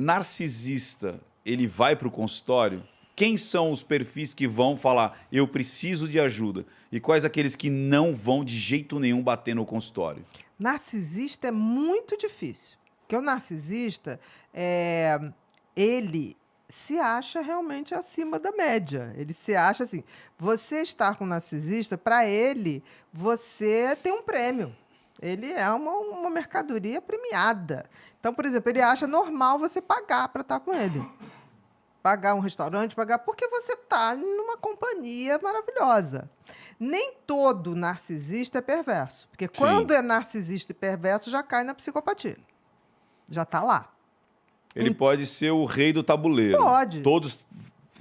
narcisista, ele vai para o consultório? Quem são os perfis que vão falar, eu preciso de ajuda? E quais aqueles que não vão de jeito nenhum bater no consultório? Narcisista é muito difícil. Porque o narcisista, ele se acha realmente acima da média. Ele se acha assim. Você estar com um narcisista, para ele, você tem um prêmio. Ele é uma mercadoria premiada. Então, por exemplo, ele acha normal você pagar para estar com ele. Pagar um restaurante, pagar, porque você está numa companhia maravilhosa. Nem todo narcisista é perverso. Porque quando é narcisista e perverso, já cai na psicopatia. Já está lá. Ele pode ser o rei do tabuleiro. Pode. Todos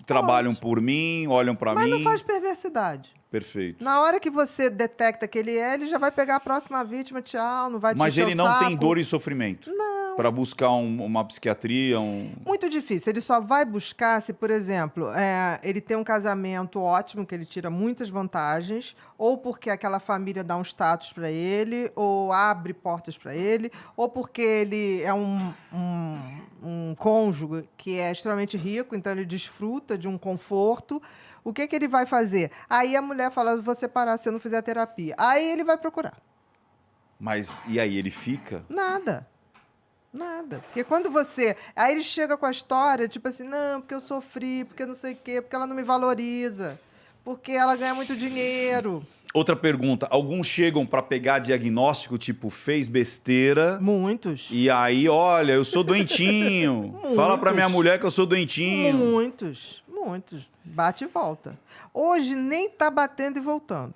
trabalham por mim, olham para mim. Mas não faz perversidade. Perfeito. Na hora que você detecta que ele já vai pegar a próxima vítima, tchau, não vai te Mas encher ele o não saco. tem dor e sofrimento? Não. Para buscar uma psiquiatria, Muito difícil. Ele só vai buscar se, por exemplo, ele tem um casamento ótimo, que ele tira muitas vantagens, ou porque aquela família dá um status para ele, ou abre portas para ele, ou porque ele é um cônjuge que é extremamente rico, então ele desfruta de um conforto. O que ele vai fazer? Aí a mulher fala, vou separar se eu não fizer terapia. Aí ele vai procurar. Mas e aí, ele fica? Nada. Porque quando você... Aí ele chega com a história, tipo assim, não, porque eu sofri, porque não sei o quê, porque ela não me valoriza, porque ela ganha muito dinheiro. Outra pergunta. Alguns chegam para pegar diagnóstico, tipo, fez besteira. Muitos. E aí, olha, eu sou doentinho. Fala para minha mulher que eu sou doentinho. Muitos. Bate e volta. Hoje nem tá batendo e voltando.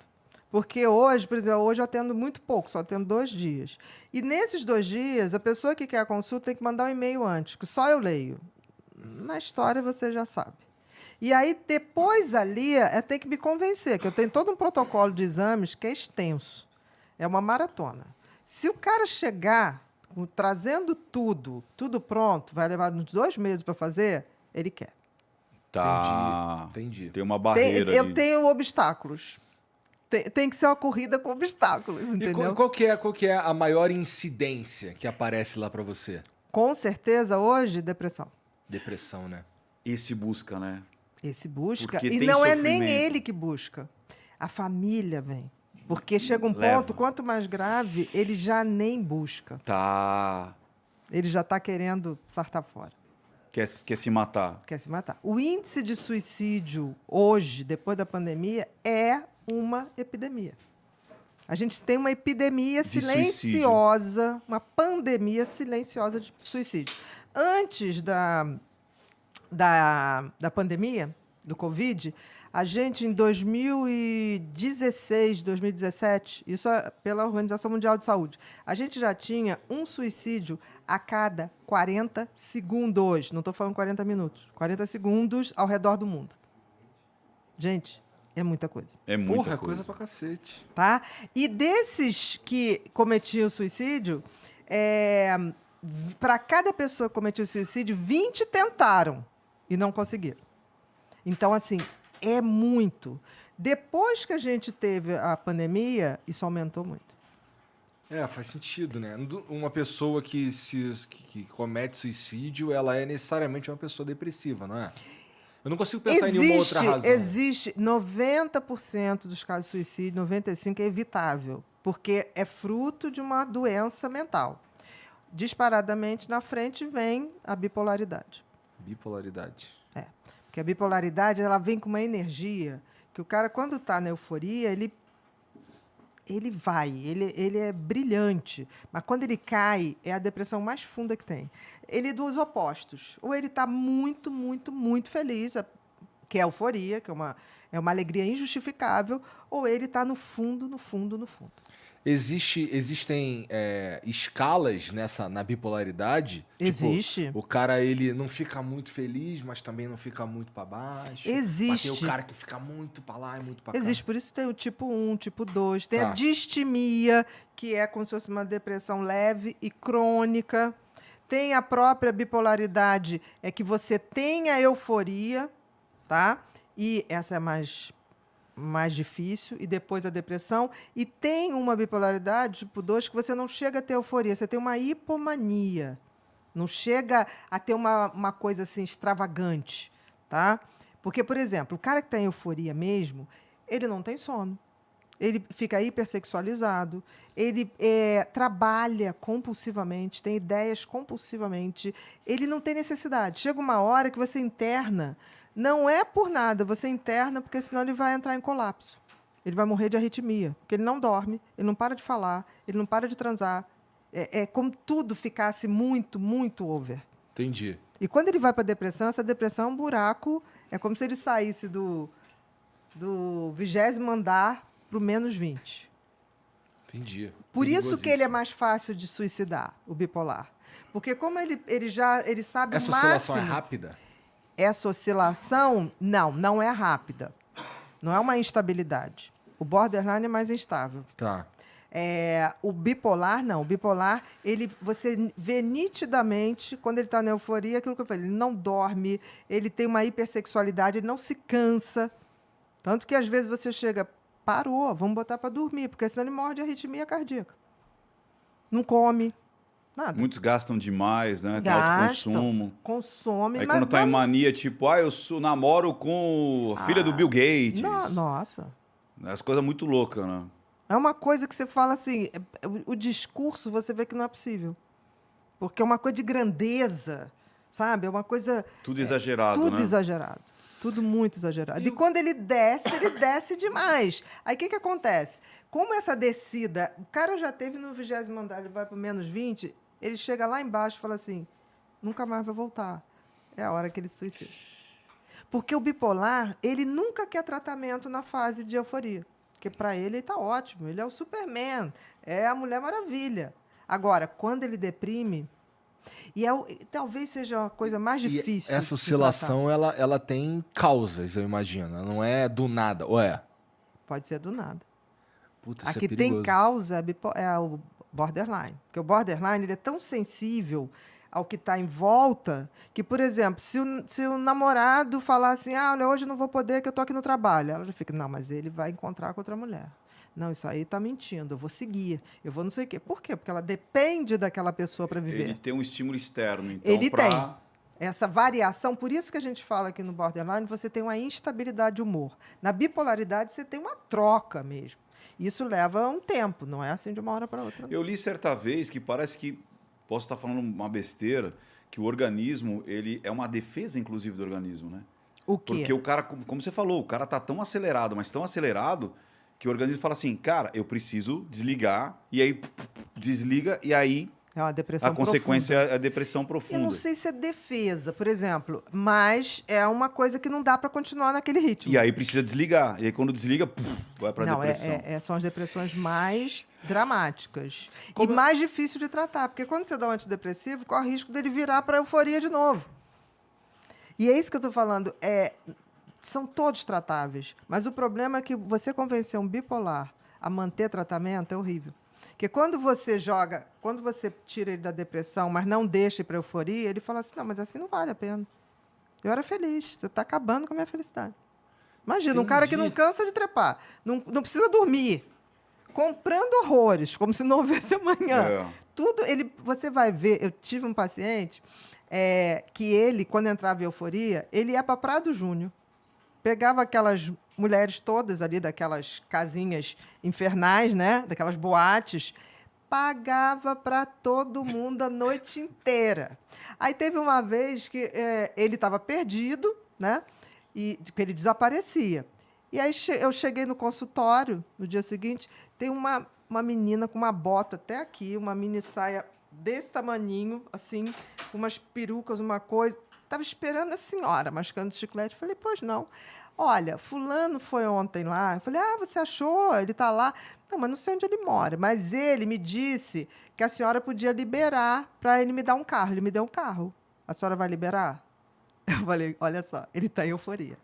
Porque hoje, por exemplo, hoje eu atendo muito pouco, só atendo 2 dias. E nesses 2 dias, a pessoa que quer a consulta tem que mandar um e-mail antes, que só eu leio. Na história você já sabe. E aí, depois ali, tem que me convencer, que eu tenho todo um protocolo de exames que é extenso. É uma maratona. Se o cara chegar trazendo tudo pronto, vai levar uns 2 meses para fazer, ele quer. Tá. Entendi. Tem uma barreira Eu ali. tenho obstáculos. Tem que ser uma corrida com obstáculos, entendeu? E qual que é a maior incidência que aparece lá pra você? Com certeza, hoje, depressão. Depressão, né? Esse busca, né? Esse busca. Porque E tem não é sofrimento. nem ele que busca. A família vem. Porque chega um Leva. ponto, quanto mais grave, ele já nem busca. Tá. Ele já está querendo sartar fora. Quer se matar. Quer se matar. O índice de suicídio hoje, depois da pandemia, é uma epidemia. A gente tem uma epidemia De silenciosa, uma pandemia silenciosa de suicídio. Antes da pandemia, do Covid, a gente, em 2016, 2017, isso é pela Organização Mundial de Saúde, a gente já tinha um suicídio a cada 40 segundos. Não estou falando 40 minutos. 40 segundos ao redor do mundo. Gente, é muita coisa. É muita Porra, coisa. coisa pra cacete. Tá? E desses que cometiam suicídio, para cada pessoa que cometia suicídio, 20 tentaram e não conseguiram. Então, assim, é muito. Depois que a gente teve a pandemia, isso aumentou muito. Faz sentido, né? Uma pessoa que comete suicídio, ela é necessariamente uma pessoa depressiva, não é? Eu não consigo pensar em nenhuma outra razão. Existe 90% dos casos de suicídio, 95% é evitável, porque é fruto de uma doença mental. Disparadamente, na frente, vem a bipolaridade. Bipolaridade. Porque a bipolaridade, ela vem com uma energia que o cara, quando está na euforia, ele é brilhante. Mas quando ele cai, é a depressão mais funda que tem. Ele é dos opostos. Ou ele está muito, muito, muito feliz, que é a euforia, que é uma alegria injustificável, ou ele está no fundo, no fundo, no fundo. Existem escalas na bipolaridade? Existe. Tipo, o cara, ele não fica muito feliz, mas também não fica muito para baixo. Existe. Mas tem o cara que fica muito para lá e muito para cá. Existe, por isso tem o tipo 1, tipo 2. Tem a distimia, que é como se fosse uma depressão leve e crônica. Tem a própria bipolaridade, é que você tem a euforia, tá? E essa é mais difícil, e depois a depressão. E tem uma bipolaridade, tipo 2, que você não chega a ter euforia, você tem uma hipomania. Não chega a ter uma coisa assim extravagante, tá? Porque, por exemplo, o cara que está em euforia mesmo, ele não tem sono. Ele fica hipersexualizado, ele trabalha compulsivamente, tem ideias compulsivamente, ele não tem necessidade. Chega uma hora que você interna, não é por nada, você interna porque senão ele vai entrar em colapso. Ele vai morrer de arritmia, porque ele não dorme, ele não para de falar, ele não para de transar. É como tudo ficasse muito, muito over. Entendi. E quando ele vai para a depressão, essa depressão é um buraco, é como se ele saísse do 20º andar para o -20. Entendi. Por isso que ele é Perigosíssimo. mais fácil de suicidar, o bipolar. Porque como ele sabe Essa o máximo... oscilação é rápida? Essa oscilação, não é rápida. Não é uma instabilidade. O borderline é mais instável. Tá. O bipolar, não. O bipolar, você vê nitidamente, quando ele está na euforia, aquilo que eu falei, ele não dorme, ele tem uma hipersexualidade, ele não se cansa. Tanto que, às vezes, você chega, parou, vamos botar para dormir, porque senão ele morre de arritmia cardíaca. Não come, nada. Muitos gastam demais, né? Tem alto consumo. Consome, Aí mas quando tá em mania, tipo, eu namoro com a filha do Bill Gates. Nossa. As coisas muito loucas, né? É uma coisa que você fala assim, o discurso você vê que não é possível. Porque é uma coisa de grandeza, sabe? É uma coisa... Tudo exagerado, Tudo né? exagerado. Tudo muito exagerado. E quando ele desce demais. Aí o que acontece? Como essa descida, o cara já teve no 20º andar, ele vai para o -20, ele chega lá embaixo e fala assim, nunca mais vai voltar. É a hora que ele se suicida. Porque o bipolar, ele nunca quer tratamento na fase de euforia. Porque para ele está ótimo, ele é o Superman, é a Mulher Maravilha. Agora, quando ele deprime, talvez seja a coisa mais difícil. Essa oscilação, ela tem causas, eu imagino. Ela não é do nada, ou é? Pode ser do nada. Puta, isso A que é tem perigoso. causa é o borderline. Porque o borderline ele é tão sensível ao que está em volta que, por exemplo, se o namorado falar assim, olha, hoje eu não vou poder, que eu estou aqui no trabalho. Ela já fica, não, mas ele vai encontrar com outra mulher. Não, isso aí está mentindo, eu vou seguir, eu vou não sei o quê. Por quê? Porque ela depende daquela pessoa para viver. Ele tem um estímulo externo, então, Ele tem. Essa variação, por isso que a gente fala aqui no borderline, você tem uma instabilidade de humor. Na bipolaridade, você tem uma troca mesmo. Isso leva um tempo, não é assim de uma hora para outra. Eu li certa vez que parece que, posso estar falando uma besteira, que o organismo, ele é uma defesa, inclusive, do organismo, né? O quê? Porque o cara, como você falou, o cara tá tão acelerado, mas tão acelerado, que o organismo fala assim, cara, eu preciso desligar, e aí desliga, e aí É uma depressão a consequência é a depressão profunda. Eu não sei se é defesa, por exemplo, mas é uma coisa que não dá para continuar naquele ritmo. E aí precisa desligar. E aí quando desliga, vai para a Não, depressão. são as depressões mais dramáticas. Como- E mais difícil de tratar, porque quando você dá um antidepressivo, corre o risco dele virar para euforia de novo. E é isso que eu estou falando. São todos tratáveis, mas o problema é que você convencer um bipolar a manter tratamento é horrível. Porque quando você tira ele da depressão, mas não deixa ir para euforia, ele fala assim, não, mas assim não vale a pena. Eu era feliz, você está acabando com a minha felicidade. Imagina, um cara que não cansa de trepar, não precisa dormir, comprando horrores, como se não houvesse amanhã. Você vai ver, eu tive um paciente que ele, quando entrava em euforia, ele ia para Prado Júnior, pegava aquelas mulheres todas ali, daquelas casinhas infernais, né? Daquelas boates, pagava para todo mundo a noite inteira. Aí teve uma vez que ele estava perdido, né? E ele desaparecia. E aí eu cheguei no consultório, no dia seguinte, tem uma menina com uma bota até aqui, uma mini saia desse tamaninho, assim, com umas perucas, uma coisa. Estava esperando a senhora, mascando chiclete. Falei, pois não. Olha, fulano foi ontem lá. Eu falei, você achou? Ele está lá. Não, mas não sei onde ele mora. Mas ele me disse que a senhora podia liberar para ele me dar um carro. Ele me deu um carro. A senhora vai liberar? Eu falei, olha só, ele está em euforia.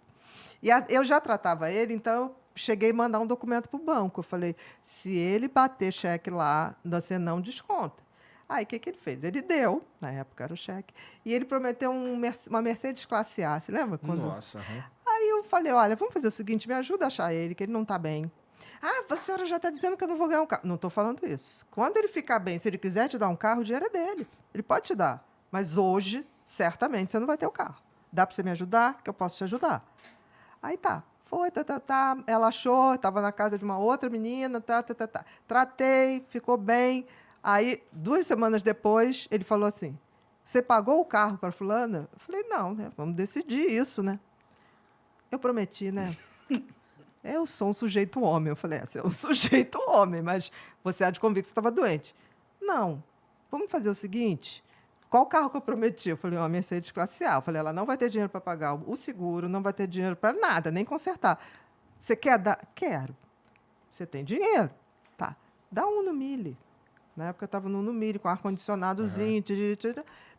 E eu já tratava ele, então eu cheguei a mandar um documento para o banco. Eu falei, se ele bater cheque lá, você não desconta. Aí, o que ele fez? Ele deu, na época era o cheque, e ele prometeu uma Mercedes classe A, você lembra? Nossa. Aí eu falei, olha, vamos fazer o seguinte, me ajuda a achar ele, que ele não está bem. A senhora já está dizendo que eu não vou ganhar um carro. Não estou falando isso. Quando ele ficar bem, se ele quiser te dar um carro, o dinheiro é dele. Ele pode te dar. Mas hoje, certamente, você não vai ter o carro. Dá para você me ajudar? Que eu posso te ajudar. Aí tá. Foi, tá. Ela achou, estava na casa de uma outra menina, tá. Tratei, ficou bem. Aí, 2 semanas depois, ele falou assim, você pagou o carro para fulana? Eu falei, não, né? Vamos decidir isso, né? Eu prometi, né? Eu sou um sujeito homem. Eu falei, você é um sujeito homem, mas você há de convir que você estava doente. Não. Vamos fazer o seguinte, qual carro que eu prometi? Eu falei, uma Mercedes classe A. Eu falei, ela não vai ter dinheiro para pagar o seguro, não vai ter dinheiro para nada, nem consertar. Você quer dar? Quero. Você tem dinheiro? Tá. Dá um no Mille. Na época eu estava no Mille, com ar-condicionadozinho.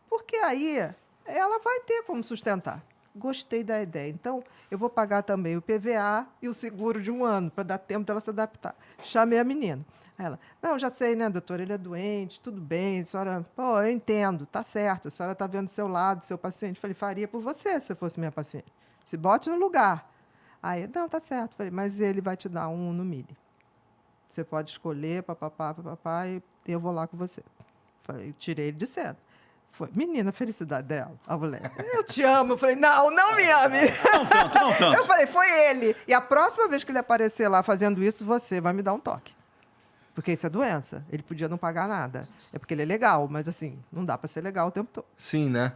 Porque aí ela vai ter como sustentar. Gostei da ideia. Então, eu vou pagar também o PVA e o seguro de 1 ano, para dar tempo dela se adaptar. Chamei a menina. Ela, não, já sei, né, doutora, ele é doente, tudo bem, a senhora, pô, eu entendo, tá certo, a senhora está vendo do seu lado, seu paciente. Falei, faria por você se fosse minha paciente. Se bote no lugar. Aí, não, tá certo. Falei, mas ele vai te dar 1 no Mille. Você pode escolher, papapá, e eu vou lá com você. Falei, tirei ele de cena. Foi, menina, a felicidade dela, a mulher. Eu te amo. Eu falei, não me ame. Não tanto. Eu falei, foi ele. E a próxima vez que ele aparecer lá fazendo isso, você vai me dar um toque. Porque isso é doença. Ele podia não pagar nada. É porque ele é legal, mas assim, não dá para ser legal o tempo todo. Sim, né?